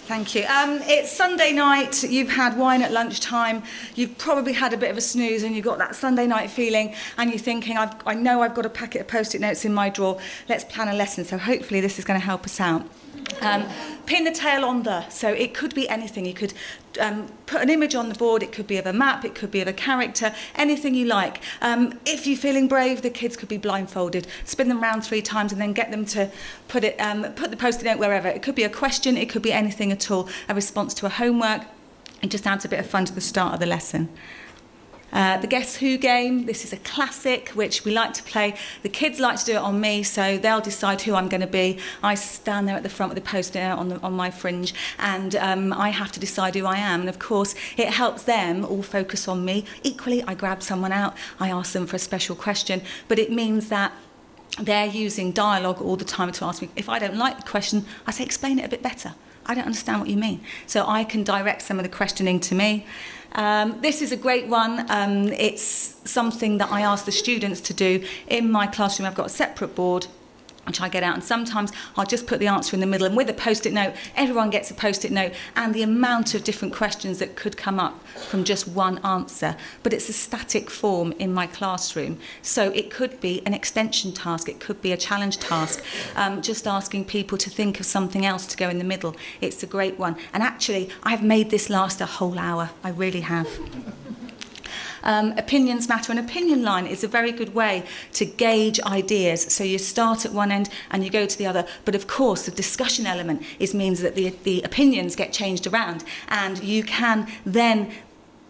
Thank you. It's Sunday night, you've had wine at lunchtime, you've probably had a bit of a snooze and you've got that Sunday night feeling and you're thinking, I know I've got a packet of post-it notes in my drawer, let's plan a lesson. So hopefully this is going to help us out. Pin the tail on the, so it could be anything. You could put an image on the board, it could be of a map, it could be of a character, anything you like. If you're feeling brave, the kids could be blindfolded. Spin them around 3 times and then get them to put the post-it note wherever. It could be a question, it could be anything at all, a response to a homework. It just adds a bit of fun to the start of the lesson. The Guess Who game, this is a classic which we like to play. The kids like to do it on me, so they'll decide who I'm going to be. I stand there at the front with a post-it note on my fringe, and I have to decide who I am. And of course, it helps them all focus on me. Equally, I grab someone out, I ask them for a special question, but it means that they're using dialogue all the time to ask me. If I don't like the question, I say, explain it a bit better. I don't understand what you mean. So I can direct some of the questioning to me. This is a great one. It's something that I ask the students to do. In my classroom, I've got a separate board, which I get out, and sometimes I'll just put the answer in the middle, and with a post-it note, everyone gets a post-it note, and the amount of different questions that could come up from just one answer. But it's a static form in my classroom, so it could be an extension task, it could be a challenge task, just asking people to think of something else to go in the middle. It's a great one, and actually, I've made this last a whole hour. I really have. Opinions matter. An opinion line is a very good way to gauge ideas. So you start at one end and you go to the other. But of course, the discussion element means that the opinions get changed around, and you can then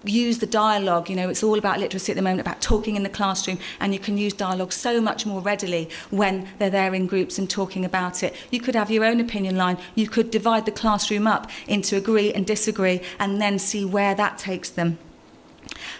use the dialogue. You know, it's all about literacy at the moment, about talking in the classroom, and you can use dialogue so much more readily when they're there in groups and talking about it. You could have your own opinion line. You could divide the classroom up into agree and disagree, and then see where that takes them.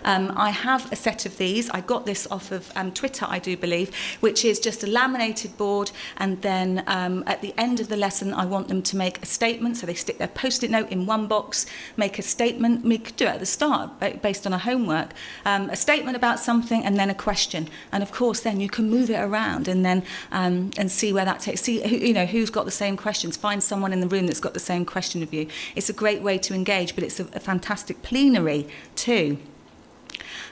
I have a set of these. I got this off of Twitter, I do believe, which is just a laminated board, and then at the end of the lesson I want them to make a statement. So they stick their post-it note in one box, make a statement. We could do it at the start based on a homework, a statement about something and then a question. And of course then you can move it around and then and see where that takes. See who's got the same questions. Find someone in the room that's got the same question of you. It's a great way to engage, but it's a fantastic plenary too.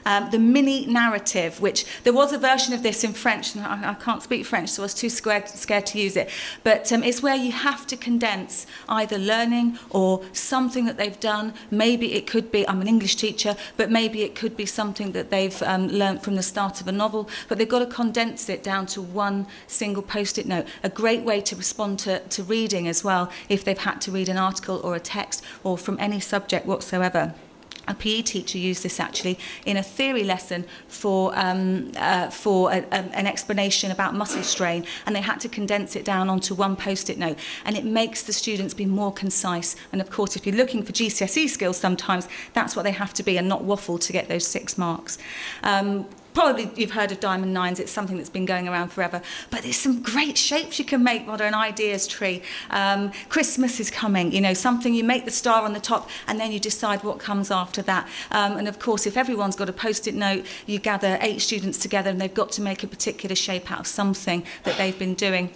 The mini narrative, which there was a version of this in French, and I can't speak French, so I was too scared to use it. But it's where you have to condense either learning or something that they've done. Maybe it could be, I'm an English teacher, but maybe it could be something that they've learnt from the start of a novel. But they've got to condense it down to one single post-it note. A great way to respond to reading as well, if they've had to read an article or a text or from any subject whatsoever. A PE teacher used this actually in a theory lesson for an explanation about muscle strain, and they had to condense it down onto one post-it note, and it makes the students be more concise. And of course, if you're looking for GCSE skills, sometimes that's what they have to be, and not waffle to get those 6 marks. Probably you've heard of diamond nines. It's something that's been going around forever. But there's some great shapes you can make with an ideas tree. Christmas is coming, you know, something you make the star on the top and then you decide what comes after that. And of course, if everyone's got a post-it note, you gather 8 students together and they've got to make a particular shape out of something that they've been doing.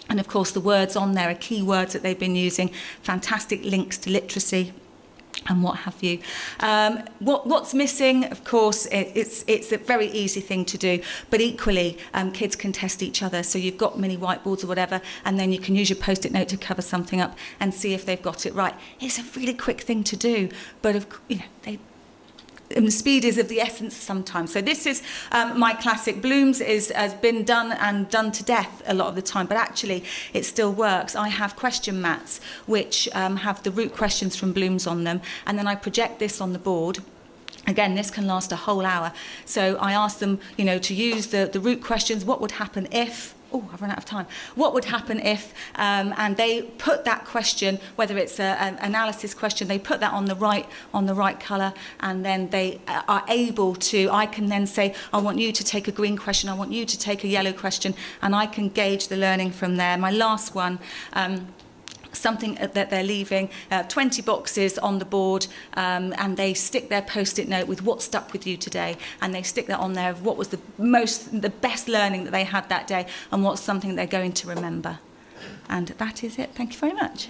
And of course, the words on there are key words that they've been using, fantastic links to literacy and what have you. What's missing, of course, it's a very easy thing to do, but equally kids can test each other. So you've got mini whiteboards or whatever, and then you can use your post-it note to cover something up and see if they've got it right. It's a really quick thing to do, but the speed is of the essence sometimes. So this is my classic. Bloom's has been done and done to death a lot of the time, but actually it still works. I have question mats which have the root questions from Bloom's on them, and then I project this on the board. Again, this can last a whole hour. So I ask them, to use the root questions. What would happen if? Oh, I've run out of time. What would happen if? And they put that question, whether it's an analysis question, they put that on the right colour, and then they are able to. I can then say, I want you to take a green question. I want you to take a yellow question, and I can gauge the learning from there. My last one. Something that they're leaving, 20 boxes on the board, and they stick their post-it note with what stuck with you today, and they stick that on there of what was the best learning that they had that day, and what's something they're going to remember. And that is it. Thank you very much.